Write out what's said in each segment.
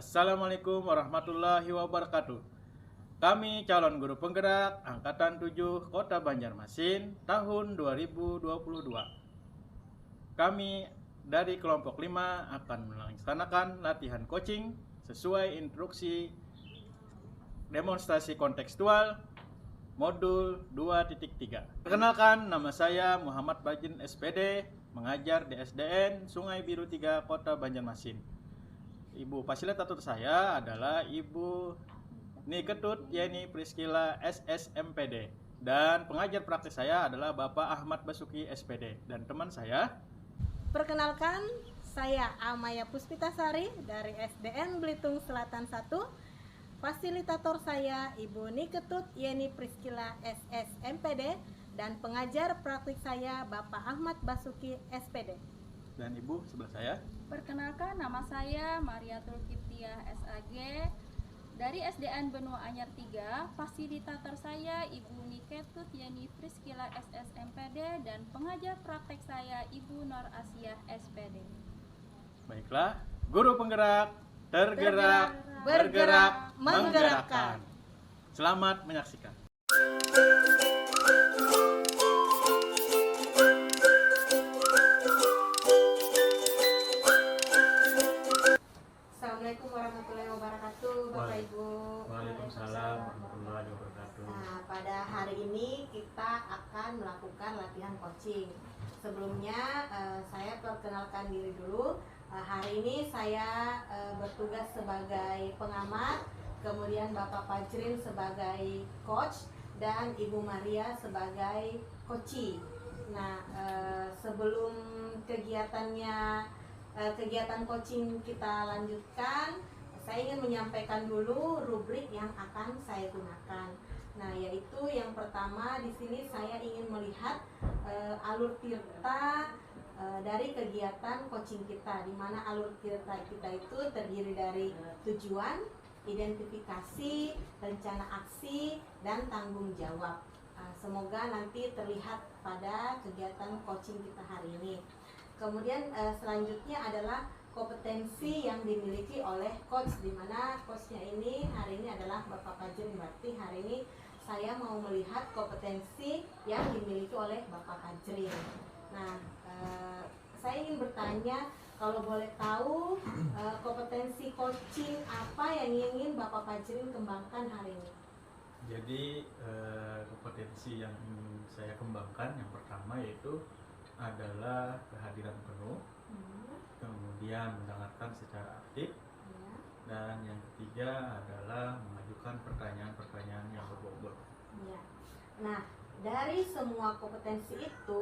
Assalamualaikum warahmatullahi wabarakatuh. Kami calon guru penggerak Angkatan 7 Kota Banjarmasin tahun 2022. Kami dari kelompok 5 akan melaksanakan latihan coaching sesuai instruksi demonstrasi kontekstual modul 2.3. Perkenalkan, nama saya Muhammad Bajin SPD, mengajar di SDN Sungai Biru 3 Kota Banjarmasin. Ibu fasilitator saya adalah Ibu Niketut Yeni Priskila SSMPD, dan pengajar praktik saya adalah Bapak Ahmad Basuki SPD, dan teman saya. Perkenalkan, saya Amaya Puspitasari dari SDN Belitung Selatan 1. Fasilitator saya Ibu Niketut Yeni Priskila SSMPD, dan pengajar praktik saya Bapak Ahmad Basuki SPD. Dan Ibu sebelah saya. Perkenalkan, nama saya Mariatul Kiptiah SAG dari SDN Benua Anyar 3. Fasilitator saya Ibu Niketut Yeni Priskila SSMPD, dan pengajar praktek saya Ibu Nur Asiah SPD. Baiklah, guru penggerak, tergerak, bergerak, menggerakkan. Selamat menyaksikan. Assalamualaikum warahmatullahi wabarakatuh, Bapak Ibu. Waalaikumsalam warahmatullahi wabarakatuh. Nah, pada hari ini kita akan melakukan latihan coaching. Sebelumnya saya perkenalkan diri dulu. Hari ini saya bertugas sebagai pengamat, kemudian Bapak Fajrin sebagai coach, dan Ibu Maria sebagai coachee. Nah, sebelum kegiatan coaching kita lanjutkan, saya ingin menyampaikan dulu rubrik yang akan saya gunakan. Nah, yaitu yang pertama di sini saya ingin melihat alur tirta dari kegiatan coaching kita, di mana alur tirta kita itu terdiri dari tujuan, identifikasi, rencana aksi, dan tanggung jawab. Semoga nanti terlihat pada kegiatan coaching kita hari ini. Kemudian selanjutnya adalah kompetensi yang dimiliki oleh coach, di mana coachnya ini hari ini adalah Bapak Fajrin. Berarti hari ini saya mau melihat kompetensi yang dimiliki oleh Bapak Fajrin. Nah, saya ingin bertanya, kalau boleh tahu kompetensi coaching apa yang ingin Bapak Fajrin kembangkan hari ini? Jadi kompetensi yang ingin saya kembangkan yang pertama yaitu adalah kehadiran penuh, kemudian mendengarkan secara aktif, dan yang ketiga adalah mengajukan pertanyaan-pertanyaan yang berbobot. Ya. Nah, dari semua kompetensi itu,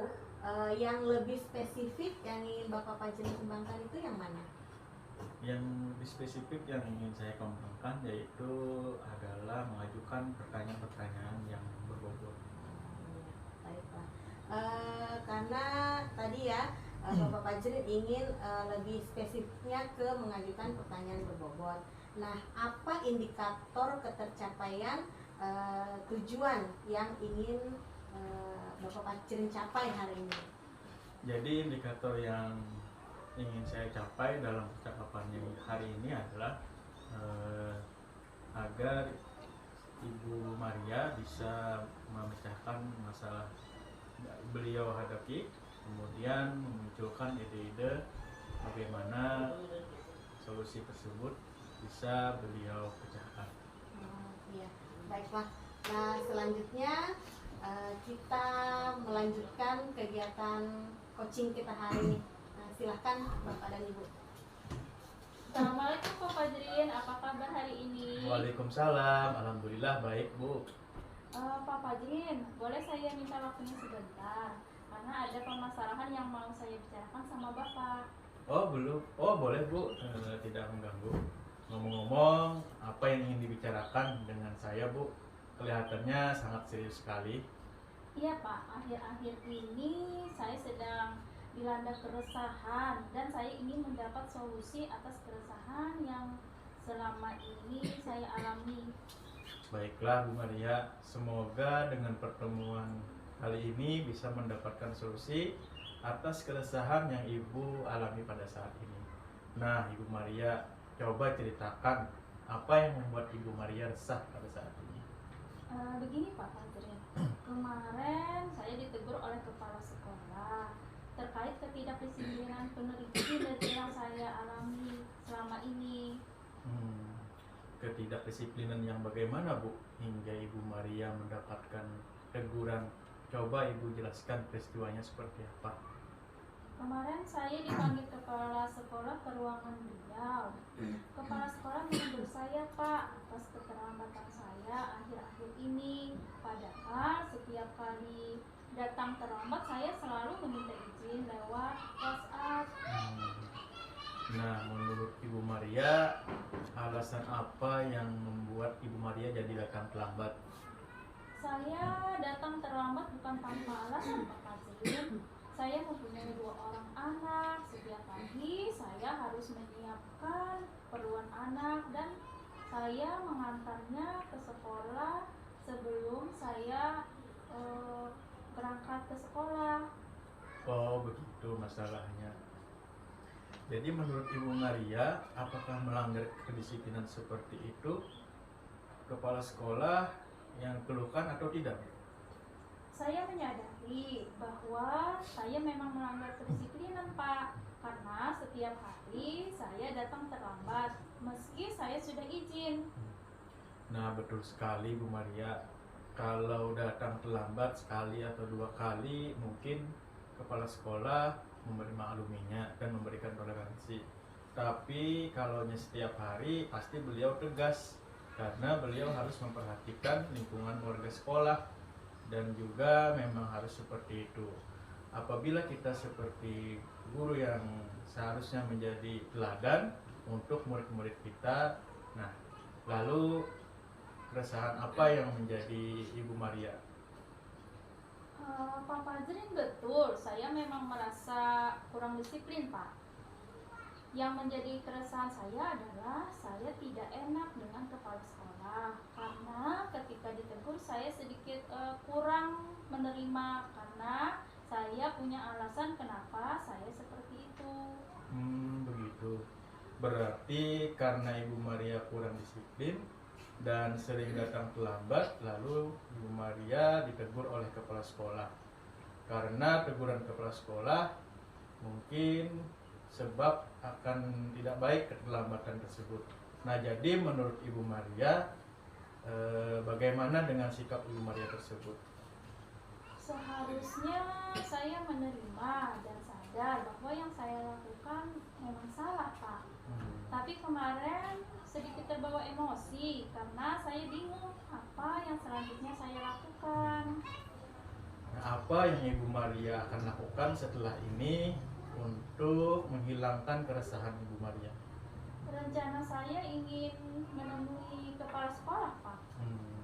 yang lebih spesifik yang ingin Bapak Fajrin kembangkan itu yang mana? Yang lebih spesifik yang ingin saya kembangkan yaitu adalah mengajukan pertanyaan-pertanyaan yang berbobot. Baiklah. Karena tadi ya Bapak Fajrin ingin lebih spesifiknya ke mengajukan pertanyaan berbobot. Nah, apa indikator ketercapaian tujuan yang ingin Bapak Fajrin capai hari ini? Jadi indikator yang ingin saya capai dalam percakapan yang hari ini adalah agar Ibu Maria bisa memecahkan masalah beliau hadapi, kemudian memunculkan ide-ide bagaimana solusi tersebut bisa beliau pecahkan. Iya, baiklah. Nah, selanjutnya kita melanjutkan kegiatan coaching kita hari ini. Nah, silahkan Bapak dan Ibu. Assalamualaikum Pak Fajrin, apa kabar hari ini? Waalaikumsalam, alhamdulillah baik Bu. Pak Fajrin, boleh saya minta waktunya sebentar? Karena ada permasalahan yang mau saya bicarakan sama Bapak. Oh belum, oh boleh Bu, tidak mengganggu. Ngomong-ngomong, apa yang ingin dibicarakan dengan saya Bu? Kelihatannya sangat serius sekali. Iya Pak, akhir-akhir ini saya sedang dilanda keresahan, dan saya ingin mendapat solusi atas keresahan yang selama ini saya alami. Baiklah Bu Maria, semoga dengan pertemuan kali ini bisa mendapatkan solusi atas keresahan yang Ibu alami pada saat ini. Nah Ibu Maria, coba ceritakan apa yang membuat Ibu Maria resah pada saat ini. Begini Pak Fajrin, kemarin saya ditegur oleh kepala sekolah terkait ketidakdisiplinan pendidik yang saya alami selama ini. Ketidakdisiplinan yang bagaimana Bu hingga Ibu Maria mendapatkan teguran? Coba Ibu jelaskan peristiwanya seperti apa. Kemarin saya dipanggil kepala sekolah ke ruangan beliau. Kepala sekolah menegur saya Pak atas keterlambatan saya akhir-akhir ini. Padahal setiap kali datang terlambat saya selalu meminta izin lewat WhatsApp. Nah, menurut Ibu Maria, alasan apa yang membuat Ibu Maria jadi datang terlambat? Saya datang terlambat bukan tanpa alasan Pak Fajrin. Saya mempunyai 2 orang anak. Setiap pagi saya harus menyiapkan keperluan anak dan saya mengantarnya ke sekolah sebelum saya berangkat ke sekolah. Oh, begitu masalahnya. Jadi menurut Ibu Maria, apakah melanggar kedisiplinan seperti itu kepala sekolah yang keluhkan atau tidak? Saya menyadari bahwa saya memang melanggar kedisiplinan Pak, karena setiap hari saya datang terlambat meski saya sudah izin. Nah, betul sekali Bu Maria. Kalau datang terlambat sekali atau 2 kali, mungkin kepala sekolah memakluminya dan memberikan toleransi. Tapi kalau setiap hari pasti beliau tegas karena beliau harus memperhatikan lingkungan warga sekolah. Dan juga memang harus seperti itu. Apabila kita seperti guru yang seharusnya menjadi teladan untuk murid-murid kita, nah lalu keresahan apa yang menjadi Ibu Maria? Pak Fajrin, betul, saya memang merasa kurang disiplin Pak. Yang menjadi keresahan saya adalah saya tidak enak dengan kepala sekolah karena ketika ditegur saya sedikit kurang menerima karena saya punya alasan kenapa saya seperti itu. Begitu. Berarti karena Ibu Maria kurang disiplin dan sering datang terlambat, lalu Ibu Maria ditegur oleh kepala sekolah. Karena teguran kepala sekolah mungkin sebab akan tidak baik keterlambatan tersebut. Nah, jadi menurut Ibu Maria, bagaimana dengan sikap Ibu Maria tersebut? Seharusnya saya menerima dan sadar bahwa yang saya lakukan memang salah Pak. Tapi kemarin sedikit terbawa emosi karena saya bingung apa yang selanjutnya saya lakukan. Nah, apa yang Ibu Maria akan lakukan setelah ini untuk menghilangkan keresahan Ibu Maria? Rencana saya ingin menemui kepala sekolah Pak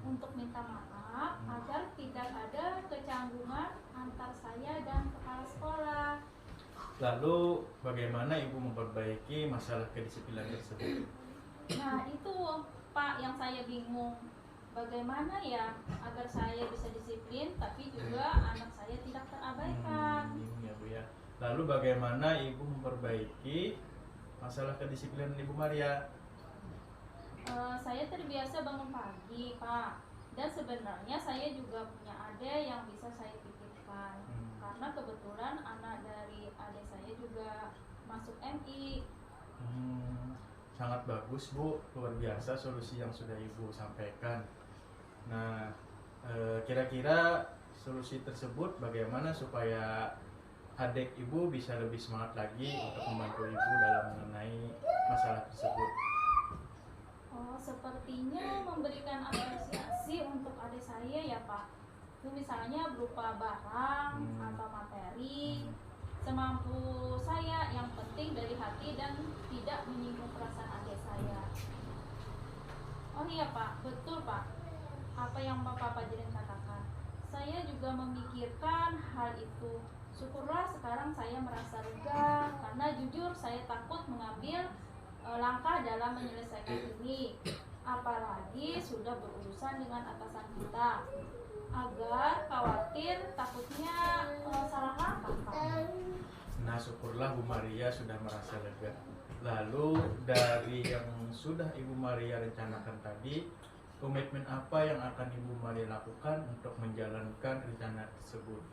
untuk minta maaf agar tidak ada kecanggungan antar saya dan kepala sekolah. Lalu bagaimana Ibu memperbaiki masalah kedisiplinan tersebut? Nah itu Pak yang saya bingung. Bagaimana ya agar saya bisa disiplin tapi juga anak saya tidak terabaikan. Bingung ya Bu ya. Lalu bagaimana Ibu memperbaiki masalah kedisiplinan Ibu Maria? Saya terbiasa bangun pagi Pak. Dan sebenarnya saya juga punya adik yang bisa saya titipkan. Karena kebetulan anak dari adik saya juga masuk MI. Sangat bagus Bu, luar biasa solusi yang sudah Ibu sampaikan. Nah, kira-kira solusi tersebut bagaimana supaya adik Ibu bisa lebih semangat lagi untuk membantu Ibu dalam mengenai masalah tersebut? Oh, sepertinya memberikan apresiasi untuk adik saya ya Pak. Itu misalnya berupa barang atau materi, semampu saya, yang penting dari hati dan tidak menyinggung perasaan adik saya. Oh iya Pak, betul Pak, apa yang Bapak Fajrin katakan. Saya juga memikirkan hal itu. Syukurlah sekarang saya merasa lega karena jujur saya takut mengambil langkah dalam menyelesaikan ini, apalagi sudah berurusan dengan atasan kita, agar khawatir takutnya salah langkah Pak. Nah, syukurlah Bu Maria sudah merasa lega. Lalu dari yang sudah Ibu Maria rencanakan tadi, komitmen apa yang akan Ibu Maria lakukan untuk menjalankan rencana tersebut?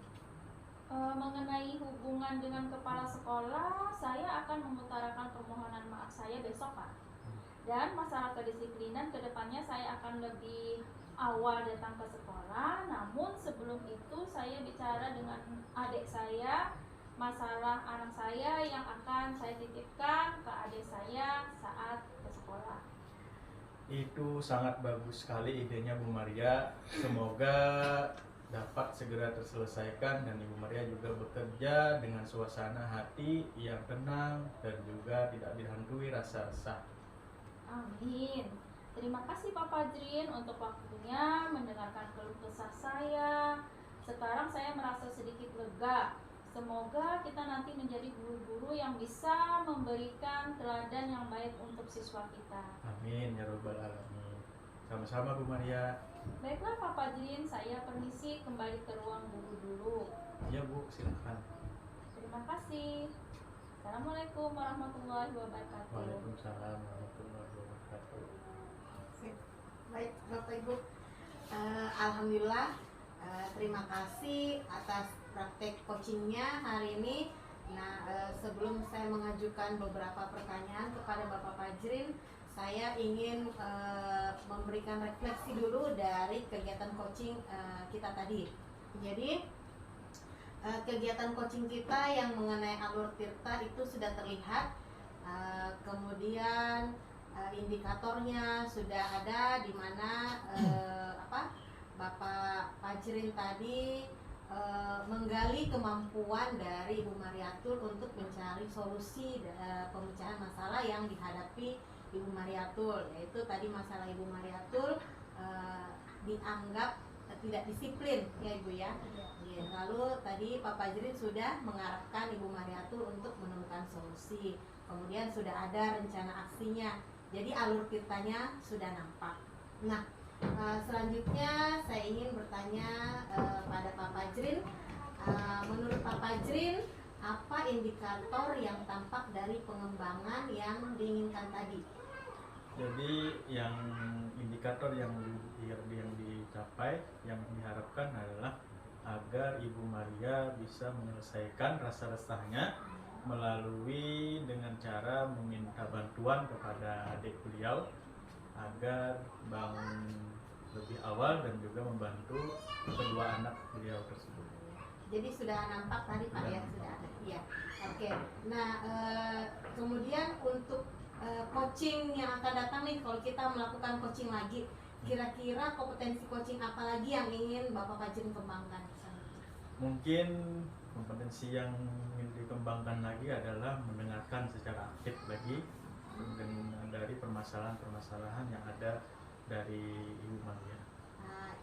Mengenai hubungan dengan kepala sekolah, saya akan mengutarakan permohonan maaf saya besok, Pak. Dan masalah kedisiplinan kedepannya saya akan lebih awal datang ke sekolah. Namun sebelum itu saya bicara dengan adik saya masalah anak saya yang akan saya titipkan ke adik saya saat ke sekolah. Itu sangat bagus sekali idenya Bu Maria. Semoga dapat segera terselesaikan dan Ibu Maria juga bekerja dengan suasana hati yang tenang dan juga tidak dihantui rasa resah. Amin. Terima kasih Pak Fajrin untuk waktunya mendengarkan keluh kesah saya. Sekarang saya merasa sedikit lega. Semoga kita nanti menjadi guru-guru yang bisa memberikan teladan yang baik untuk siswa kita. Amin ya robbal alamin. Sama-sama Bu Maria. Baiklah Pak Fajrin, saya permisi kembali ke ruang guru dulu. Iya Bu, silakan. Terima kasih. Assalamualaikum warahmatullahi wabarakatuh. Waalaikumsalam warahmatullahi wabarakatuh. Baik Bapak Ibu, Alhamdulillah, terima kasih atas praktek coachingnya hari ini. Nah, sebelum saya mengajukan beberapa pertanyaan kepada Bapak Fajrin, saya ingin memberikan refleksi dulu dari kegiatan coaching kita tadi. Jadi kegiatan coaching kita yang mengenai alur tirta itu sudah terlihat, kemudian indikatornya sudah ada di mana Bapak Fajrin tadi menggali kemampuan dari Ibu Mariatul untuk mencari solusi pemecahan masalah yang dihadapi Ibu Mariatul, yaitu tadi masalah Ibu Mariatul dianggap tidak disiplin ya Ibu ya. Lalu tadi Pak Fajrin sudah mengarahkan Ibu Mariatul untuk menemukan solusi, kemudian sudah ada rencana aksinya, jadi alur tirtanya sudah nampak. Nah, selanjutnya saya ingin bertanya pada Pak Fajrin, menurut Pak Fajrin apa indikator yang tampak dari pengembangan yang diinginkan tadi? Jadi yang indikator yang dicapai, yang diharapkan adalah agar Ibu Maria bisa menyelesaikan rasa resahnya melalui dengan cara meminta bantuan kepada adik beliau agar bangun lebih awal dan juga membantu kedua anak beliau tersebut. Jadi sudah nampak tadi Pak ya, sudah ada. Iya. Oke. Nah, kemudian untuk coaching yang akan datang nih, kalau kita melakukan coaching lagi, kira-kira kompetensi coaching apa lagi yang ingin Bapak Fajrin kembangkan? Mungkin kompetensi yang ingin dikembangkan lagi adalah mendengarkan secara aktif lagi dari permasalahan-permasalahan yang ada dari Ibu Maria.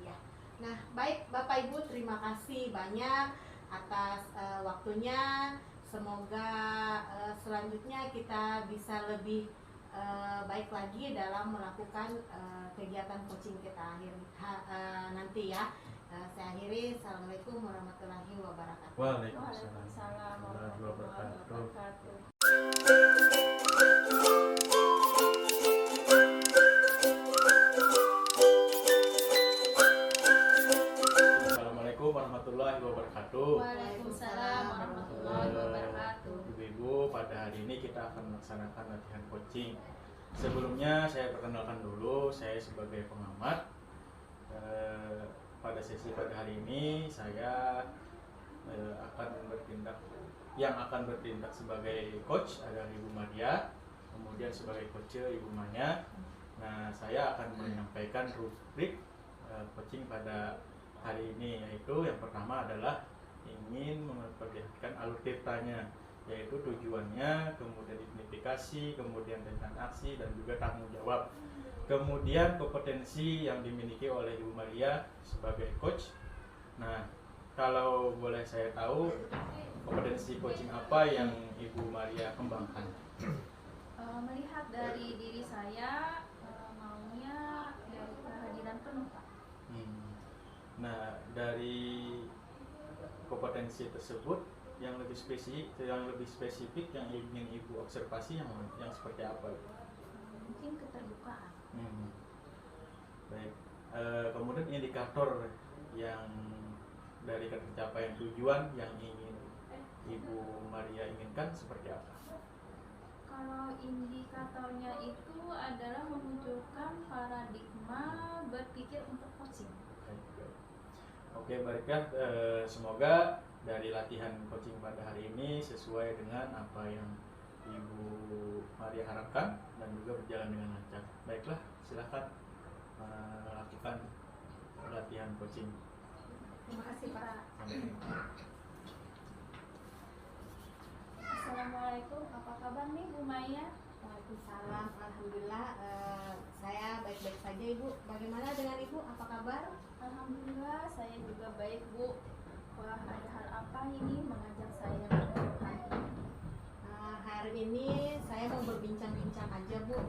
Ya. Nah, baik Bapak Ibu, terima kasih banyak atas waktunya. Semoga selanjutnya kita bisa lebih baik lagi dalam melakukan kegiatan coaching kita nanti ya. Saya akhiri. Assalamualaikum warahmatullahi wabarakatuh. Waalaikumsalam warahmatullahi wabarakatuh. Assalamualaikum warahmatullahi wabarakatuh. Waalaikumsalam warahmatullahi wabarakatuh. Ibu-ibu, pada hari ini kita akan melaksanakan latihan coaching. Sebelumnya saya perkenalkan dulu, saya sebagai pengamat. Pada sesi pada hari ini saya akan bertindak sebagai coach adalah Ibu Maria, kemudian sebagai coach Ibu Manya. Nah, saya akan menyampaikan rubrik coaching pada hari ini, yaitu yang pertama adalah ingin memperlihatkan alur tirtanya, yaitu tujuannya, kemudian identifikasi, kemudian rencana aksi, dan juga tanggung jawab. Kemudian kompetensi yang dimiliki oleh Ibu Maria sebagai coach. Nah, kalau boleh saya tahu, kompetensi coaching apa yang Ibu Maria kembangkan? Melihat dari diri saya, maunya dari kehadiran penuh, Pak. Nah, dari kompetensi tersebut yang lebih spesifik yang ingin Ibu observasi yang seperti apa? Mungkin keterbukaan. Baik. Kemudian indikator yang dari tercapaian tujuan yang ingin Ibu Maria inginkan seperti apa? Kalau indikatornya itu adalah memunculkan paradigma berpikir untuk coaching. Oke, baiklah. Semoga dari latihan coaching pada hari ini sesuai dengan apa yang Ibu Maria harapkan dan juga berjalan dengan lancar. Baiklah, silakan lakukan latihan coaching. Terima kasih Pak. Assalamualaikum, apa kabar nih Bu Maya? Waalaikumsalam, alhamdulillah saya baik-baik saja Ibu. Bagaimana dengan Ibu? Apa kabar? Alhamdulillah saya juga baik Bu. Wah, ada hal apa ini mengajak saya bertemu hari ini? Hari ini saya mau berbincang-bincang aja Bu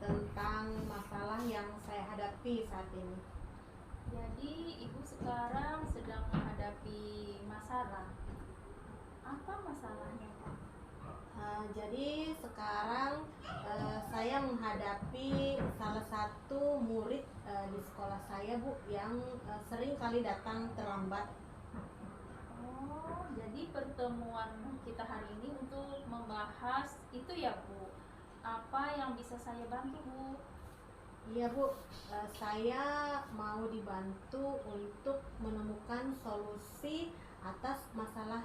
tentang masalah yang saya hadapi saat ini. Jadi Ibu sekarang sedang menghadapi masalah. Apa masalahnya Pak? Jadi sekarang saya menghadapi salah satu murid di sekolah saya Bu yang sering kali datang terlambat. Oh, jadi pertemuan kita hari ini untuk membahas itu ya Bu. Apa yang bisa saya bantu Bu? Iya Bu, saya mau dibantu untuk menemukan solusi atas masalah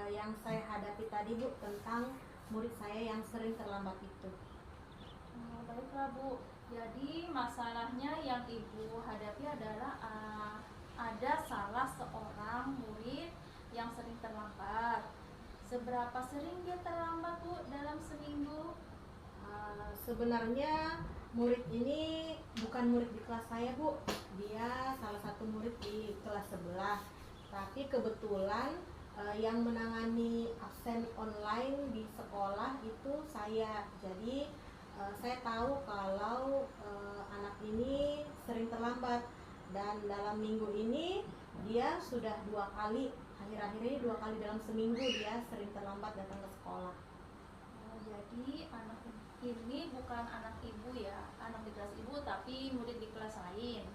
yang saya hadapi tadi Bu tentang murid saya yang sering terlambat itu. Oh, baiklah Bu. Jadi masalahnya yang Ibu hadapi adalah ada salah seorang murid yang sering terlambat. Seberapa sering dia terlambat Bu dalam seminggu? Sebenarnya murid ini bukan murid di kelas saya Bu, dia salah satu murid di kelas sebelah. Tapi kebetulan yang menangani absen online di sekolah itu saya. Jadi saya tahu kalau anak ini sering terlambat, dan dalam minggu ini dia sudah 2 kali, akhir-akhir ini 2 kali dalam seminggu dia sering terlambat datang ke sekolah. Oh, jadi anak ini bukan anak Ibu ya, anak di kelas Ibu tapi murid di kelas lain.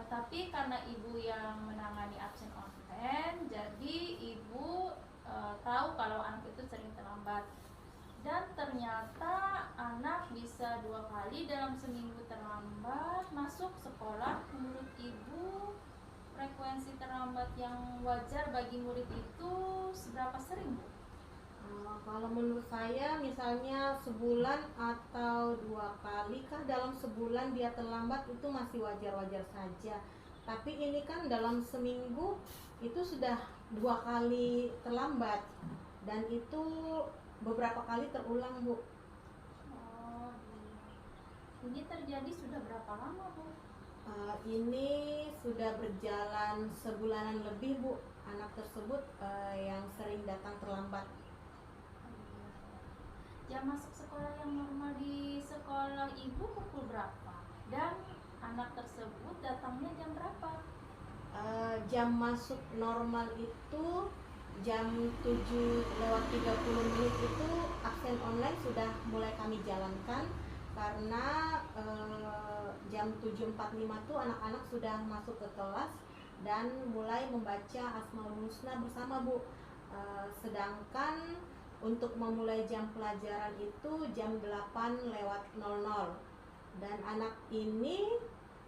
Tapi karena Ibu yang menangani absen online, jadi Ibu tahu kalau anak itu sering terlambat. Dan ternyata anak bisa 2 kali dalam seminggu terlambat masuk sekolah. Menurut Ibu, frekuensi terlambat yang wajar bagi murid itu seberapa sering Bu? Kalau menurut saya misalnya sebulan atau 2 kali kah dalam sebulan dia terlambat itu masih wajar-wajar saja. Tapi ini kan dalam seminggu itu sudah 2 kali terlambat, dan itu beberapa kali terulang Bu. Oh, ini terjadi sudah berapa lama Bu? Ini sudah berjalan sebulanan lebih Bu, anak tersebut yang sering datang terlambat. Jam masuk sekolah yang normal di sekolah Ibu pukul berapa? Dan anak tersebut datangnya jam berapa? Jam masuk normal itu jam 7:30 itu absen online sudah mulai kami jalankan, karena jam 7:45 tuh anak-anak sudah masuk ke kelas dan mulai membaca Asmaul Husna bersama Bu. Sedangkan untuk memulai jam pelajaran itu jam 8:00, dan anak ini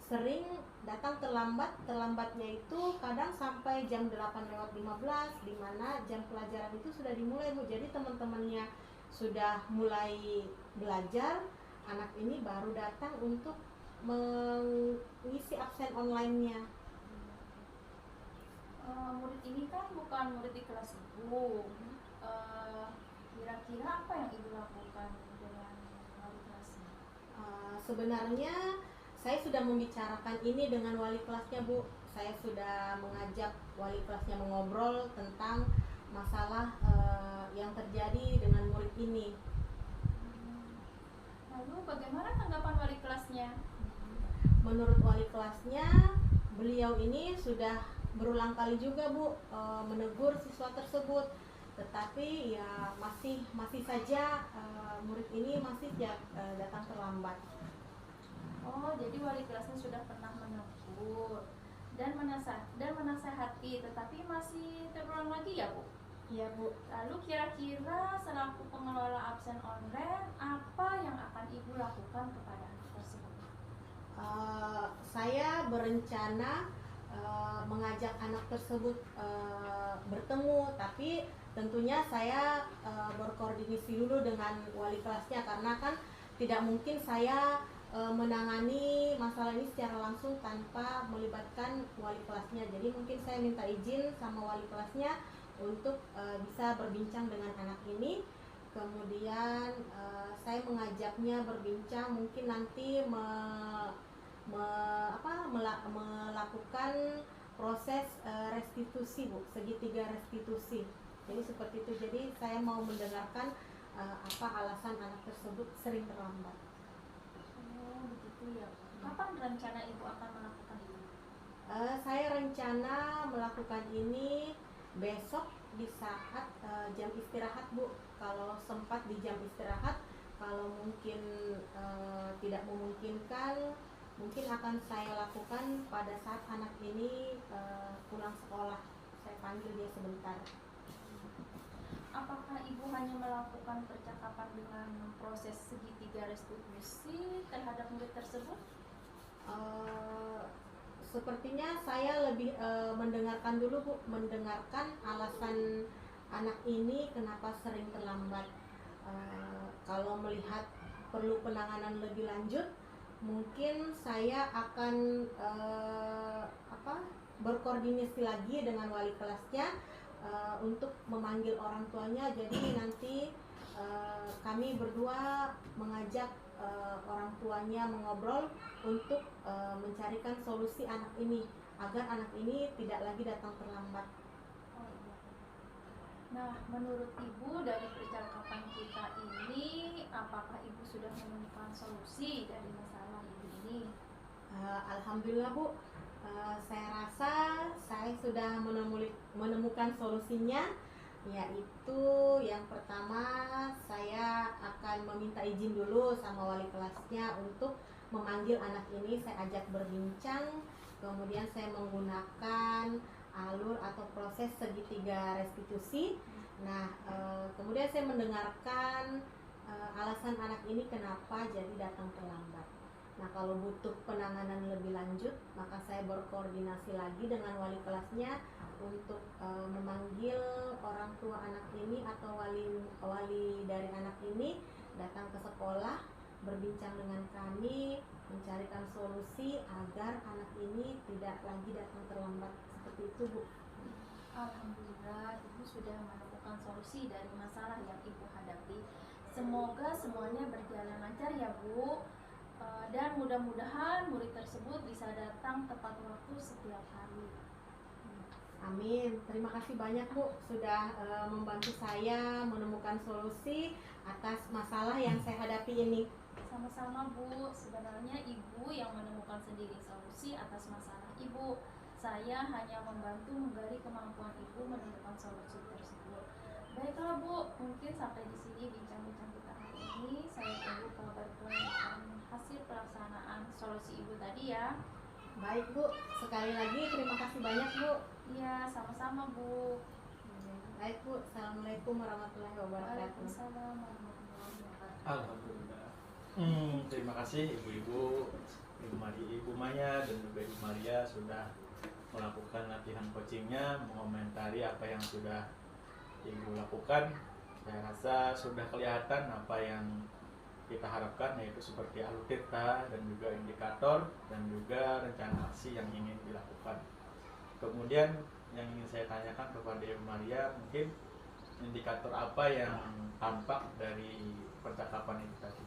sering datang terlambat. Terlambatnya itu kadang sampai jam 8:15, di mana jam pelajaran itu sudah dimulai Bu. Jadi teman-temannya sudah mulai belajar, anak ini baru datang untuk mengisi absen online-nya. Murid ini kan bukan murid di kelas Ibu. Kira-kira apa yang Ibu lakukan dengan wali kelasnya? Sebenarnya saya sudah membicarakan ini dengan wali kelasnya Bu. Saya sudah mengajak wali kelasnya mengobrol tentang masalah yang terjadi dengan murid ini. Lalu bagaimana tanggapan wali kelasnya? Menurut wali kelasnya, beliau ini sudah berulang kali juga Bu menegur siswa tersebut. tetapi ya masih saja murid ini masih datang terlambat. Oh, jadi wali kelasnya sudah pernah menegur dan menasehati, tetapi masih terulang lagi ya Bu? Iya Bu. Lalu kira-kira selaku pengelola absen online, apa yang akan Ibu lakukan kepada anak tersebut? Saya berencana mengajak anak tersebut bertemu, tapi tentunya saya berkoordinasi dulu dengan wali kelasnya, karena kan tidak mungkin saya menangani masalah ini secara langsung tanpa melibatkan wali kelasnya. Jadi mungkin saya minta izin sama wali kelasnya untuk bisa berbincang dengan anak ini. Kemudian saya mengajaknya berbincang, mungkin nanti melakukan proses restitusi Bu, segitiga restitusi. Jadi seperti itu. Jadi saya mau mendengarkan apa alasan anak tersebut sering terlambat. Oh, begitu ya. Kapan rencana Ibu akan melakukan ini? Saya rencana melakukan ini besok di saat jam istirahat Bu. Kalau sempat di jam istirahat, kalau mungkin tidak memungkinkan, mungkin akan saya lakukan pada saat anak ini pulang sekolah. Saya panggil dia sebentar. Apakah Ibu hanya melakukan percakapan dengan proses segitiga restitusi terhadap murid tersebut? Sepertinya saya lebih mendengarkan dulu Bu, mendengarkan alasan anak ini kenapa sering terlambat. Kalau melihat perlu penanganan lebih lanjut, mungkin saya akan berkoordinasi lagi dengan wali kelasnya untuk memanggil orang tuanya. Jadi nanti kami berdua mengajak orang tuanya mengobrol untuk mencarikan solusi anak ini agar anak ini tidak lagi datang terlambat. Oh, iya. Nah, menurut Ibu dari percakapan kita ini, apakah Ibu sudah menemukan solusi dari masalah Ibu ini? Alhamdulillah Bu, saya rasa saya sudah menemukan solusinya, yaitu yang pertama saya akan meminta izin dulu sama wali kelasnya untuk memanggil anak ini, saya ajak berbincang, kemudian saya menggunakan alur atau proses segitiga restitusi. Nah, kemudian saya mendengarkan alasan anak ini kenapa jadi datang terlambat. Nah, kalau butuh penanganan lebih lanjut, maka saya berkoordinasi lagi dengan wali kelasnya untuk memanggil orang tua anak ini atau wali dari anak ini datang ke sekolah, berbincang dengan kami, mencarikan solusi agar anak ini tidak lagi datang terlambat. Seperti itu Bu. Alhamdulillah, Ibu sudah menemukan solusi dari masalah yang Ibu hadapi. Semoga semuanya berjalan lancar ya Bu. Dan mudah-mudahan murid tersebut bisa datang tepat waktu setiap hari. Amin. Terima kasih banyak Bu sudah membantu saya menemukan solusi atas masalah yang saya hadapi ini. Sama-sama Bu. Sebenarnya Ibu yang menemukan sendiri solusi atas masalah Ibu. Saya hanya membantu menggali kemampuan Ibu menemukan solusi tersebut. Baiklah Bu, mungkin sampai di sini bincang-bincang kita hari ini. Saya tunggu kabar kelanjutan hasil pelaksanaan solusi Ibu tadi ya. Baik Bu, sekali lagi terima kasih banyak Bu. Iya, sama-sama Bu. Baik Bu, Assalamualaikum warahmatullahi wabarakatuh. Waalaikumsalam warahmatullahi wabarakatuh. Alhamdulillah. Terima kasih ibu-ibu, Ibu Maya dan juga Ibu Maria sudah melakukan latihan coachingnya, mengomentari apa yang sudah Ibu lakukan. Saya rasa sudah kelihatan apa yang kita harapkan, yaitu seperti alutita dan juga indikator dan juga rencana aksi yang ingin dilakukan. Kemudian yang ingin saya tanyakan kepada Ibu Maria, mungkin indikator apa yang tampak dari percakapan itu tadi?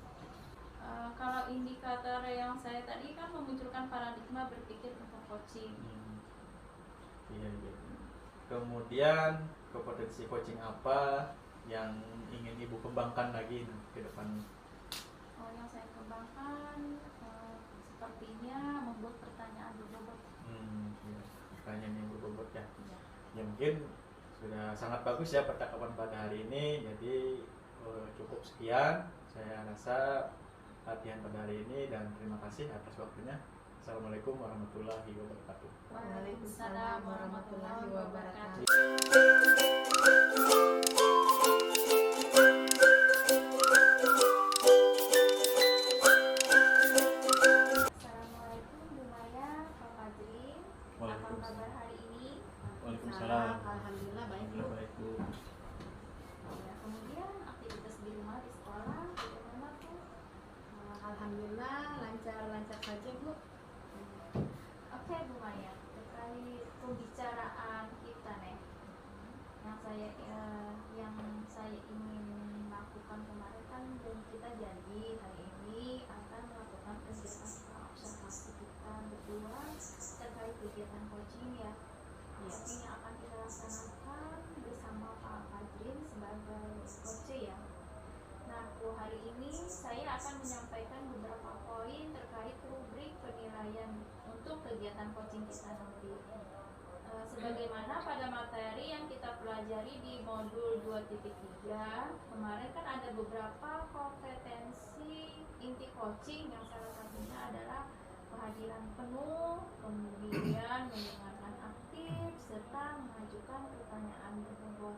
Kalau indikator yang saya tadi kan memunculkan paradigma berpikir tentang coaching. Iya. Kemudian kompetensi coaching apa yang ingin Ibu kembangkan lagi ke depan? Yang saya kembangkan sepertinya membuat pertanyaan berbobot. Iya, pertanyaan yang berbobot ya. Iya. Ya mungkin sudah sangat bagus ya percakapan pada hari ini. Jadi cukup sekian. Saya rasa latihan pada hari ini dan terima kasih atas waktunya. Assalamualaikum warahmatullahi wabarakatuh. Waalaikumsalam warahmatullahi wabarakatuh. Assalamualaikum Bu Maya, Pak Fajrin. Apa Waalaikumsalam. kabar hari ini? Waalaikumsalam. Alhamdulillah baik Bu. Baik Bu. Ya, kemudian aktivitas di rumah di sekolah bagaimana Bu? Alhamdulillah lancar-lancar saja Bu. Oke Bu Maya, terkait pembicaraan kita nih, yang saya ingin lakukan kemarin kan, dan kita janji hari ini akan melakukan kegiatan observasi kita berdua terkait kegiatan coaching ya. Ini yang akan kita laksanakan bersama Pak Fajrin sebagai coach ya. Nah, Bu, hari ini saya akan menyampaikan beberapa poin terkait rubrik penilaian untuk kegiatan coaching kita nanti. Sebagaimana pada materi yang kita pelajari di modul 2.3, kemarin kan ada beberapa kompetensi inti coaching yang salah satunya adalah kehadiran penuh, kemudian mendengarkan aktif, serta mengajukan pertanyaan berbobot.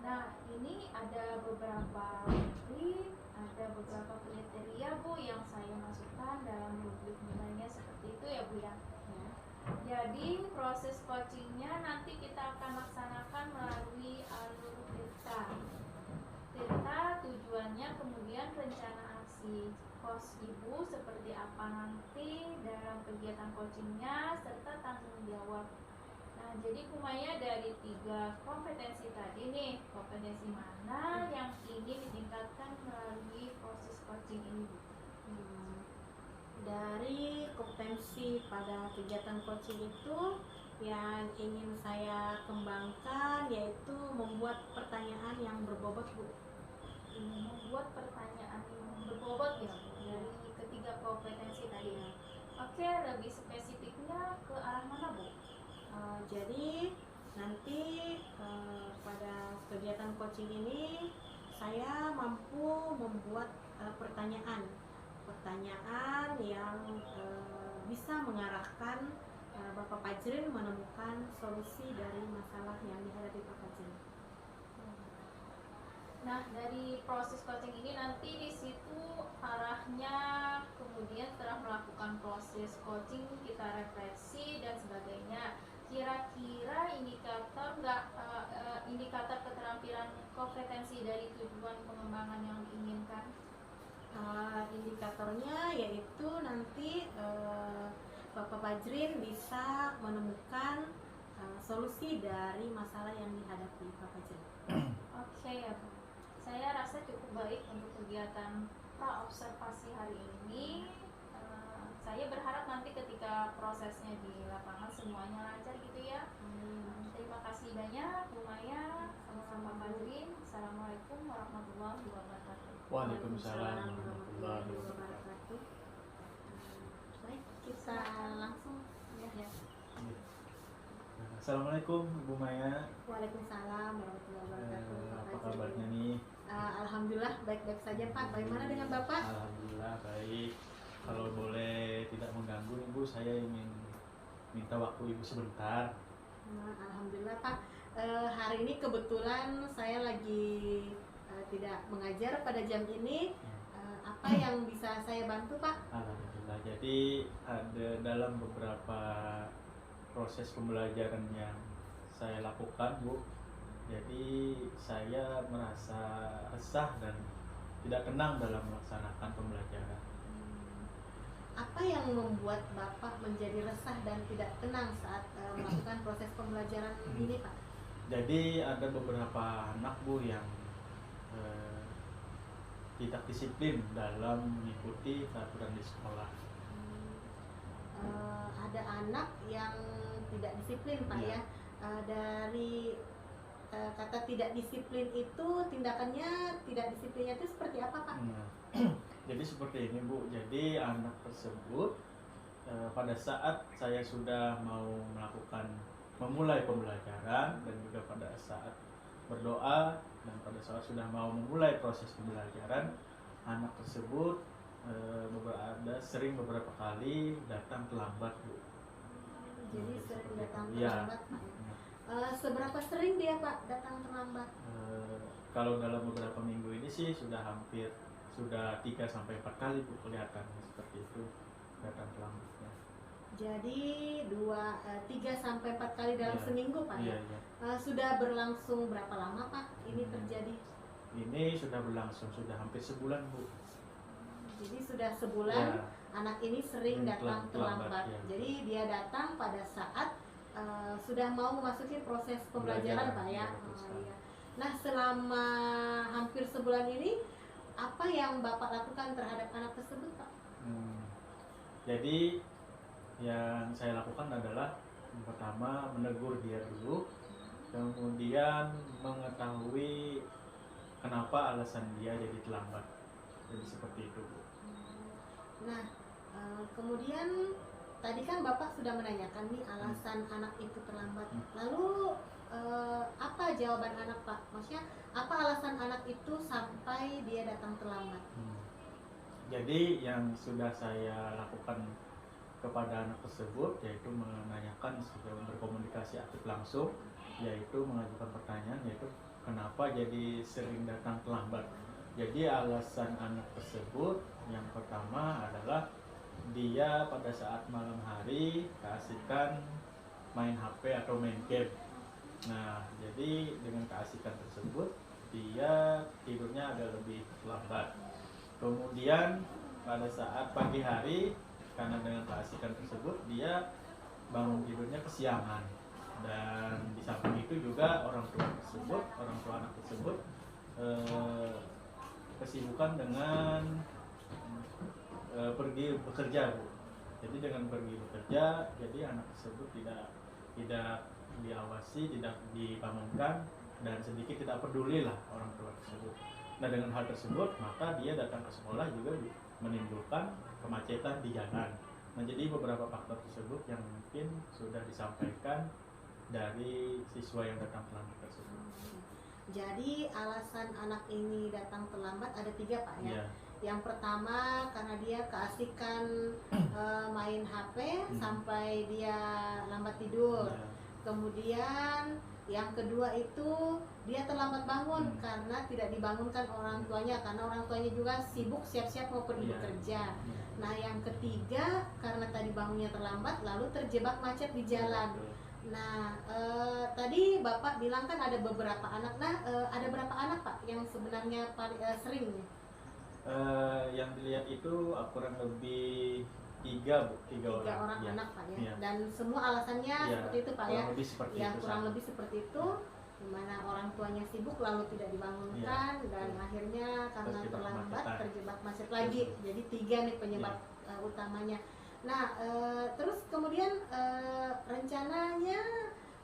Nah, ini ada beberapa rubrik, ada beberapa kriteria Bu yang saya masukkan dalam rubrik nilainya seperti itu ya Bu ya. Jadi proses coachingnya nanti kita akan laksanakan melalui alur TIRTA. TIRTA tujuannya kemudian rencana aksi coach Ibu seperti apa nanti dalam kegiatan coachingnya serta tanggung jawab. Nah, jadi Bu Maya dari 3 kompetensi tadi nih, kompetensi mana yang ingin ditingkatkan melalui proses coaching ini Bu? Dari kompetensi pada kegiatan coaching itu yang ingin saya kembangkan yaitu membuat pertanyaan yang berbobot Bu. Membuat pertanyaan yang berbobot ya Bu, dari ketiga kompetensi tadi ya. Oke, lebih spesifiknya ke arah mana Bu? Jadi nanti pada kegiatan coaching ini saya mampu membuat pertanyaan yang bisa mengarahkan Bapak Fajrin menemukan solusi dari masalah yang dihadapi Pak Fajrin. Nah, dari proses coaching ini nanti di situ arahnya kemudian setelah melakukan proses coaching kita refleksi dan sebagainya. Kira-kira indikator keterampilan kompetensi dari tujuan pengembangan yang diinginkan? Indikatornya yaitu nanti Bapak Fajrin bisa menemukan solusi dari masalah yang dihadapi Pak Fajrin. Oke ya Bu, saya rasa cukup baik untuk kegiatan observasi hari ini. Saya berharap nanti ketika prosesnya di lapangan semuanya lancar gitu ya. Terima kasih banyak Bu Maya, sama-sama Pak Fajrin. Assalamualaikum warahmatullahi wabarakatuh. Waalaikumsalam warahmatullahi wabarakatuh. Baik, kita langsung ya. Assalamualaikum Ibu Maya. Waalaikumsalam warahmatullahi wabarakatuh. Apa kabarnya nih? Alhamdulillah baik-baik saja Pak. Bagaimana dengan Bapak? Alhamdulillah baik. Kalau boleh tidak mengganggu Ibu, saya ingin minta waktu Ibu sebentar. Alhamdulillah Pak. Hari ini kebetulan saya lagi tidak mengajar pada jam ini. Apa yang bisa saya bantu Pak? Alhamdulillah. Jadi ada dalam beberapa proses pembelajaran yang saya lakukan Bu, jadi saya merasa resah dan tidak tenang dalam melaksanakan pembelajaran. Apa yang membuat Bapak menjadi resah dan tidak tenang saat melakukan proses pembelajaran ini Pak? Jadi ada beberapa anak Bu yang tidak disiplin dalam mengikuti peraturan di sekolah. Ada anak yang tidak disiplin Pak ya. Dari kata tidak disiplin itu, tindakannya tidak disiplinnya itu seperti apa Pak? Jadi seperti ini Bu, jadi anak tersebut pada saat saya sudah mau memulai pembelajaran dan juga pada saat berdoa dan pada saat sudah mau memulai proses pembelajaran, anak tersebut beberapa kali datang terlambat, Bu. Jadi sering datang Iya. terlambat, Pak. Seberapa sering dia, Pak, datang terlambat? Kalau dalam beberapa minggu ini sih sudah 3 sampai 4 kali, Bu, kelihatan seperti itu datang terlambatnya. Jadi 3 sampai 4 kali dalam Iya. seminggu, Pak. Iya, Ya? iya. Sudah berlangsung berapa lama, Pak, ini terjadi? Ini sudah berlangsung sudah hampir sebulan, Bu. Jadi sudah sebulan Ya. anak ini sering datang terlambat. ya. Jadi dia datang pada saat sudah mau memasuki proses pembelajaran, Pak, ya. Iya, betul sekali. Iya. Nah, selama hampir sebulan ini apa yang Bapak lakukan terhadap anak tersebut, Pak? Jadi yang saya lakukan adalah yang pertama menegur dia dulu, kemudian mengetahui kenapa alasan dia jadi terlambat. Jadi seperti itu, Bu. Nah, kemudian tadi kan Bapak sudah menanyakan nih alasan anak itu terlambat. Lalu apa jawaban anak, Pak? Maksudnya apa alasan anak itu sampai dia datang terlambat? Jadi yang sudah saya lakukan kepada anak tersebut yaitu menanyakan, berkomunikasi aktif langsung, yaitu mengajukan pertanyaan, yaitu kenapa jadi sering datang terlambat. Jadi alasan anak tersebut yang pertama adalah dia pada saat malam hari keasikan main HP atau main game. Nah, jadi dengan keasikan tersebut dia tidurnya agak lebih lambat. Kemudian pada saat pagi hari, karena dengan keasikan tersebut dia bangun tidurnya kesiangan. Dan di samping itu juga orang tua anak tersebut kesibukan dengan pergi bekerja, Bu. Jadi dengan pergi bekerja, jadi anak tersebut tidak diawasi, tidak dibangunkan, dan sedikit tidak peduli lah orang tua tersebut. Nah, dengan hal tersebut maka dia datang ke sekolah juga menimbulkan kemacetan di jalan. Nah, jadi beberapa faktor tersebut yang mungkin sudah disampaikan dari siswa yang datang terlambat tersebut. Jadi alasan anak ini datang terlambat ada 3, Pak, ya. Iya. Yang pertama karena dia keasikan main HP sampai dia lambat tidur. Iya. Kemudian yang kedua itu dia terlambat bangun karena tidak dibangunkan orang tuanya, karena orang tuanya juga sibuk siap-siap mau pergi Iya. bekerja. Nah, yang ketiga karena tadi bangunnya terlambat lalu terjebak macet di jalan. Nah, tadi Bapak bilang kan ada beberapa anak. Nah, ada berapa anak, Pak, yang sebenarnya paling sering? Yang dilihat itu kurang lebih 3 orang. Orang Ya. anak, Pak, ya. Iya. Dan semua alasannya Ya, seperti itu, Pak, ya. kurang lebih seperti Ya, itu kurang sama. lebih seperti itu, di mana orang tuanya sibuk lalu tidak dibangunkan dan akhirnya karena Terjebak terlambat kemacetan. terjebak macet lagi. Jadi 3 nih penyebab utamanya. Nah, terus kemudian rencananya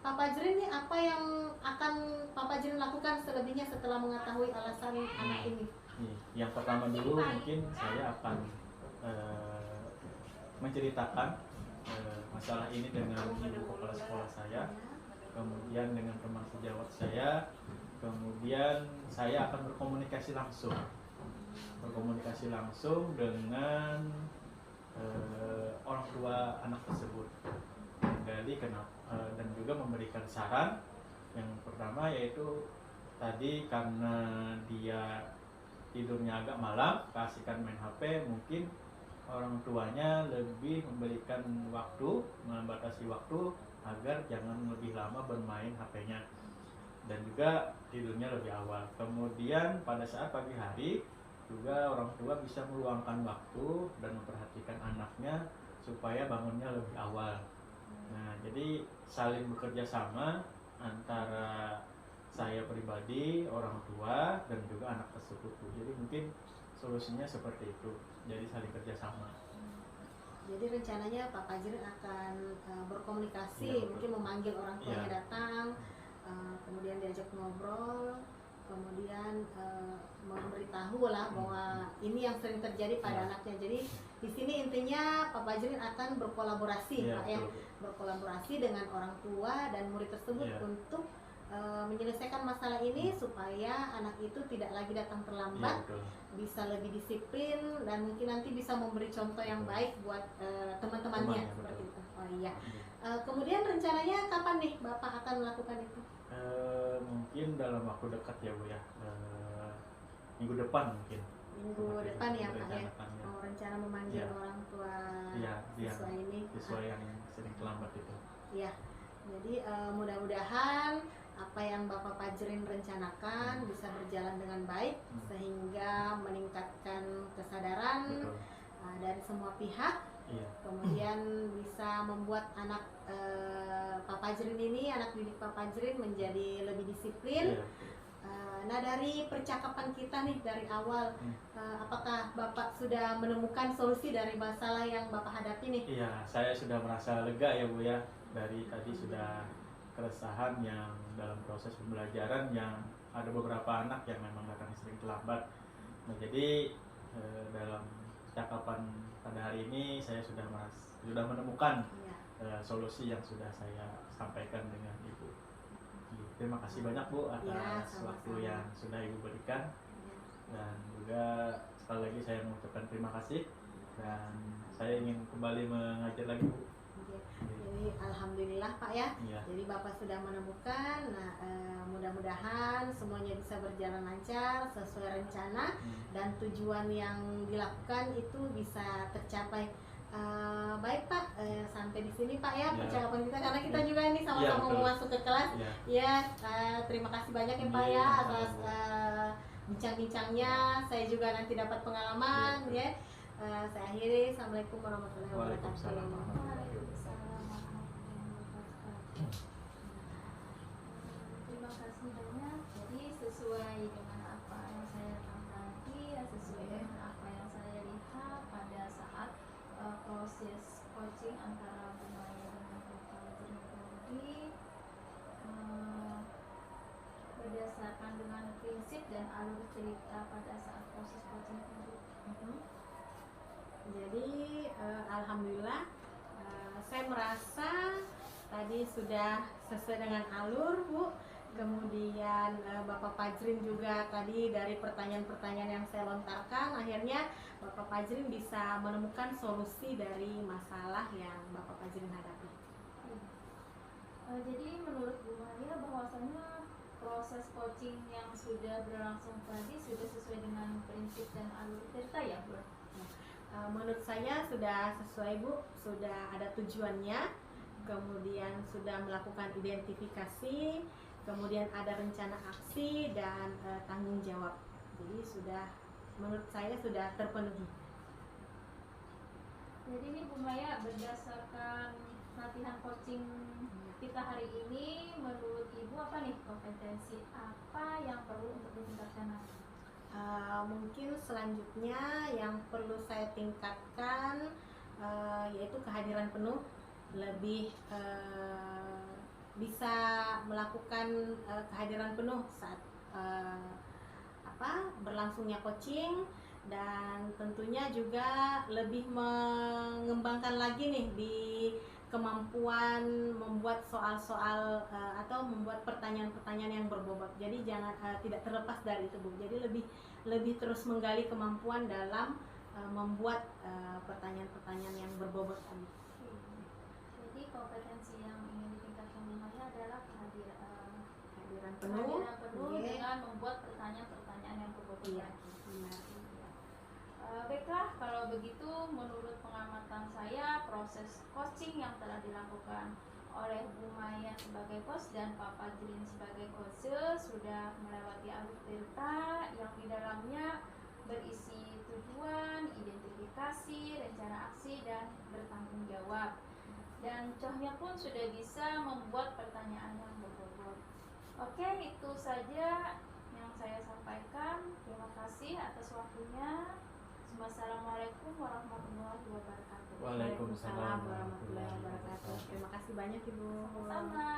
Pak Fajrin nih apa yang akan Pak Fajrin lakukan selebihnya setelah mengetahui alasan anak ini? Yang pertama dulu mungkin saya akan menceritakan masalah ini dengan ibu kepala sekolah saya, kemudian dengan teman sejawat saya, kemudian saya akan berkomunikasi langsung dengan orang tua anak tersebut, menggali dan juga memberikan saran. Yang pertama yaitu tadi karena dia tidurnya agak malam, keasikan main HP, mungkin orang tuanya lebih memberikan waktu, membatasi waktu agar jangan lebih lama bermain HP-nya dan juga tidurnya lebih awal. Kemudian pada saat pagi hari juga orang tua bisa meluangkan waktu dan memperhatikan anaknya supaya bangunnya lebih awal. Nah, jadi saling bekerja sama antara saya pribadi, orang tua, dan juga anak tersebut. Jadi mungkin solusinya seperti itu. Jadi saling kerjasama. Jadi rencananya Pak Fajrin akan berkomunikasi, Ya, mungkin memanggil orang tuanya Ya. datang, kemudian diajak ngobrol, kemudian memberitahu lah bahwa ini yang sering terjadi pada anaknya. Jadi di sini intinya Pak Fajrin akan berkolaborasi, Pak ya, berkolaborasi dengan orang tua dan murid tersebut untuk menyelesaikan masalah ini supaya anak itu tidak lagi datang terlambat, bisa lebih disiplin dan mungkin nanti bisa memberi contoh yang baik buat teman-temannya seperti itu. Oh iya. Kemudian rencananya kapan nih Bapak akan melakukan itu? Mungkin dalam waktu dekat ya Bu ya, minggu depan mungkin. Minggu depan ya Pak ya. Oh, rencana memanggil orang tua siswa ini. Siswa yang sering terlambat itu. Iya. Jadi mudah-mudahan apa yang Bapak Fajrin rencanakan bisa berjalan dengan baik sehingga meningkatkan kesadaran dari semua pihak. Kemudian bisa membuat anak Pak Fajrin ini, anak didik Pak Fajrin menjadi lebih disiplin. Nah dari percakapan kita nih dari awal, apakah Bapak sudah menemukan solusi dari masalah yang Bapak hadapi nih? Iya, saya sudah merasa lega ya Bu ya. Dari tadi sudah keresahan yang dalam proses pembelajaran yang ada beberapa anak yang memang datang sering terlambat. Nah jadi dalam percakapan pada hari ini saya sudah menemukan solusi yang sudah saya sampaikan dengan Ibu. Terima kasih banyak Bu atas waktu yang sudah Ibu berikan, dan juga sekali lagi saya mengucapkan terima kasih dan saya ingin kembali mengajar lagi Bu. Jadi alhamdulillah Pak ya. Jadi Bapak sudah menemukan. Nah mudah-mudahan semuanya bisa berjalan lancar sesuai rencana dan tujuan yang dilakukan itu bisa tercapai. Baik Pak, sampai di sini Pak ya percakapan kita, karena kita juga ini sama-sama mau masuk ke kelas. Terima kasih banyak ya Pak ya atas bincang-bincangnya. Saya juga nanti dapat pengalaman ya. Saya akhiri. Assalamualaikum warahmatullahi wabarakatuh. Terima kasih banyak. Jadi sesuai dengan apa yang saya katakan tadi, sesuai dengan apa yang saya lihat pada saat proses coaching antara Bu Maya dengan Pak Fajrin tadi, berdasarkan dengan prinsip dan alur cerita pada saat proses coaching tadi. Jadi alhamdulillah saya merasa tadi sudah sesuai dengan alur Bu. Kemudian Bapak Fajrin juga tadi dari pertanyaan-pertanyaan yang saya lontarkan, akhirnya Bapak Fajrin bisa menemukan solusi dari masalah yang Bapak Fajrin hadapi. Jadi menurut Bu Maya bahwasanya proses coaching yang sudah berlangsung tadi sudah sesuai dengan prinsip dan alur cerita ya Bu? Menurut saya sudah sesuai Bu, sudah ada tujuannya, kemudian sudah melakukan identifikasi, kemudian ada rencana aksi dan tanggung jawab. Jadi sudah, menurut saya sudah terpenuhi. Jadi ini Bu Maya, berdasarkan latihan coaching kita hari ini, menurut Ibu apa nih kompetensi apa yang perlu untuk ditingkatkan lagi? Mungkin selanjutnya yang perlu saya tingkatkan yaitu kehadiran penuh, lebih bisa melakukan kehadiran penuh saat berlangsungnya coaching, dan tentunya juga lebih mengembangkan lagi nih di kemampuan membuat soal-soal atau membuat pertanyaan-pertanyaan yang berbobot. Jadi jangan tidak terlepas dari itu Bu. Jadi lebih terus menggali kemampuan dalam membuat pertanyaan-pertanyaan yang berbobot tadi. Jadi kompetensi yang ingin ditingkatkan Bu Maya adalah kehadiran penuh dengan membuat pertanyaan-pertanyaan yang berbobot lagi. Baiklah, kalau begitu menurut pengamatan saya proses coaching yang telah dilakukan oleh Bu Maya sebagai coach dan Pak Fajrin sebagai coach sudah melewati alur cerita yang di dalamnya berisi tujuan, identifikasi, rencana aksi, dan bertanggung jawab. Dan coachnya pun sudah bisa membuat pertanyaan yang berbobot. Oke, itu saja yang saya sampaikan. Terima kasih atas waktunya. Wassalamualaikum warahmatullahi wabarakatuh. Waalaikumsalam warahmatullahi wabarakatuh. Terima kasih banyak Ibu. Sama.